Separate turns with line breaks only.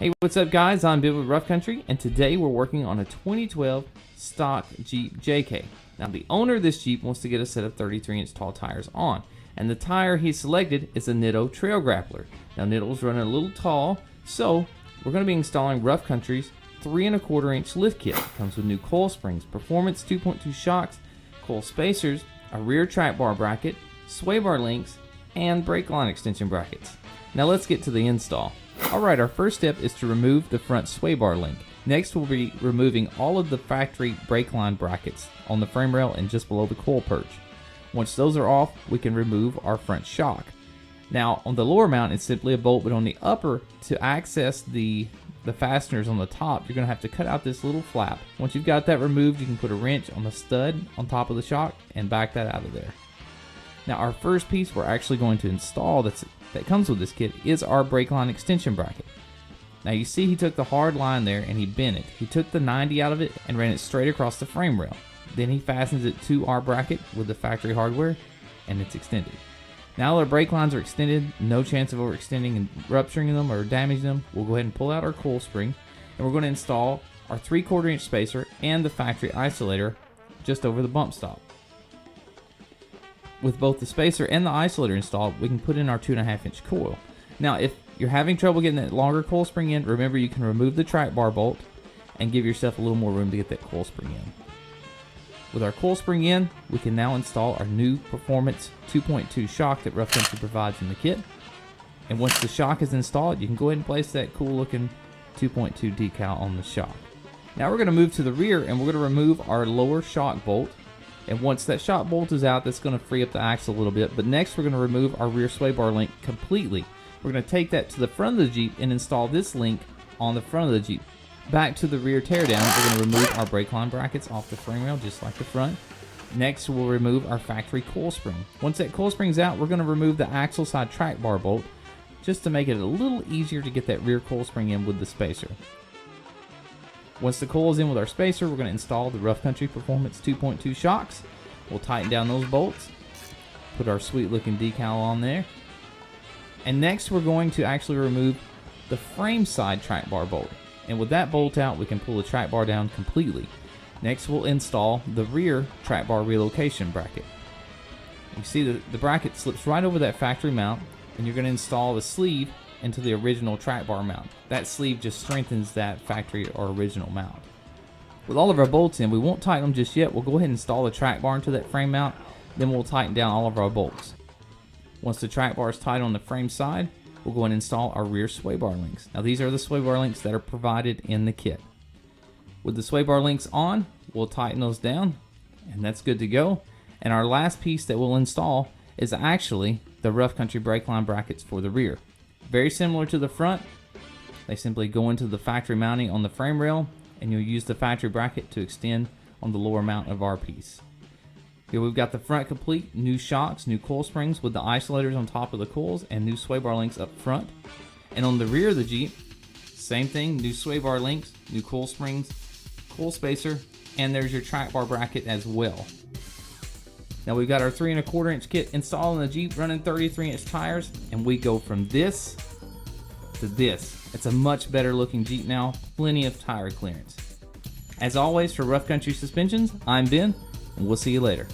Hey, what's up guys? I'm Ben with Rough Country, and today we're working on a 2012 stock Jeep JK. Now the owner of this Jeep wants to get a set of 33-inch tall tires on, and the tire he selected is a Nitto Trail Grappler. Now Nitto's running a little tall, so we're going to be installing Rough Country's 3 1/4-inch lift kit. It comes with new coil springs, performance 2.2 shocks, coil spacers, a rear track bar bracket, sway bar links, and brake line extension brackets. Now let's get to the install. Alright, our first step is to remove the front sway bar link. Next we'll be removing all of the factory brake line brackets on the frame rail and just below the coil perch. Once those are off, we can remove our front shock. Now on the lower mount it's simply a bolt, but on the upper, to access the fasteners on the top, you're going to have to cut out this little flap. Once you've got that removed, you can put a wrench on the stud on top of the shock and back that out of there. Now our first piece we're actually going to install that comes with this kit is our brake line extension bracket. Now you see he took the hard line there and he bent it. He took the 90 out of it and ran it straight across the frame rail. Then he fastens it to our bracket with the factory hardware and it's extended. Now our brake lines are extended, no chance of overextending and rupturing them or damaging them. We'll go ahead and pull out our coil spring and we're going to install our 3 1/4-inch spacer and the factory isolator just over the bump stop. With both the spacer and the isolator installed, we can put in our 2 1/2-inch coil. Now if you're having trouble getting that longer coil spring in, remember you can remove the track bar bolt and give yourself a little more room to get that coil spring in. With our coil spring in, we can now install our new performance 2.2 shock that Rough Country provides in the kit. And once the shock is installed, you can go ahead and place that cool looking 2.2 decal on the shock. Now we're going to move to the rear and we're going to remove our lower shock bolt. And once that shock bolt is out, that's going to free up the axle a little bit. But next we're going to remove our rear sway bar link completely. We're going to take that to the front of the Jeep and install this link on the front of the Jeep. Back to the rear teardown, we're going to remove our brake line brackets off the frame rail just like the front. Next we'll remove our factory coil spring. Once that coil spring's out, we're going to remove the axle side track bar bolt just to make it a little easier to get that rear coil spring in with the spacer. Once the coil is in with our spacer, we're going to install the Rough Country Performance 2.2 shocks. We'll tighten down those bolts, put our sweet looking decal on there. And next we're going to actually remove the frame side track bar bolt. And with that bolt out, we can pull the track bar down completely. Next we'll install the rear track bar relocation bracket. You see the bracket slips right over that factory mount, and you're going to install the sleeve into the original track bar mount. That sleeve just strengthens that factory or original mount. With all of our bolts in, we won't tighten them just yet. We'll go ahead and install the track bar into that frame mount, then we'll tighten down all of our bolts. Once the track bar is tight on the frame side, we'll go and install our rear sway bar links. Now these are the sway bar links that are provided in the kit. With the sway bar links on, we'll tighten those down, and that's good to go. And our last piece that we'll install is actually the Rough Country brake line brackets for the rear. Very similar to the front, they simply go into the factory mounting on the frame rail, and you'll use the factory bracket to extend on the lower mount of our piece. Here we've got the front complete, new shocks, new coil springs with the isolators on top of the coils, and new sway bar links up front. And on the rear of the Jeep, same thing, new sway bar links, new coil springs, coil spacer, and there's your track bar bracket as well. Now we've got our 3 1/4-inch kit installed in the Jeep running 33-inch tires, and we go from this to this. It's a much better looking Jeep now, plenty of tire clearance. As always, for Rough Country Suspensions, I'm Ben, and we'll see you later.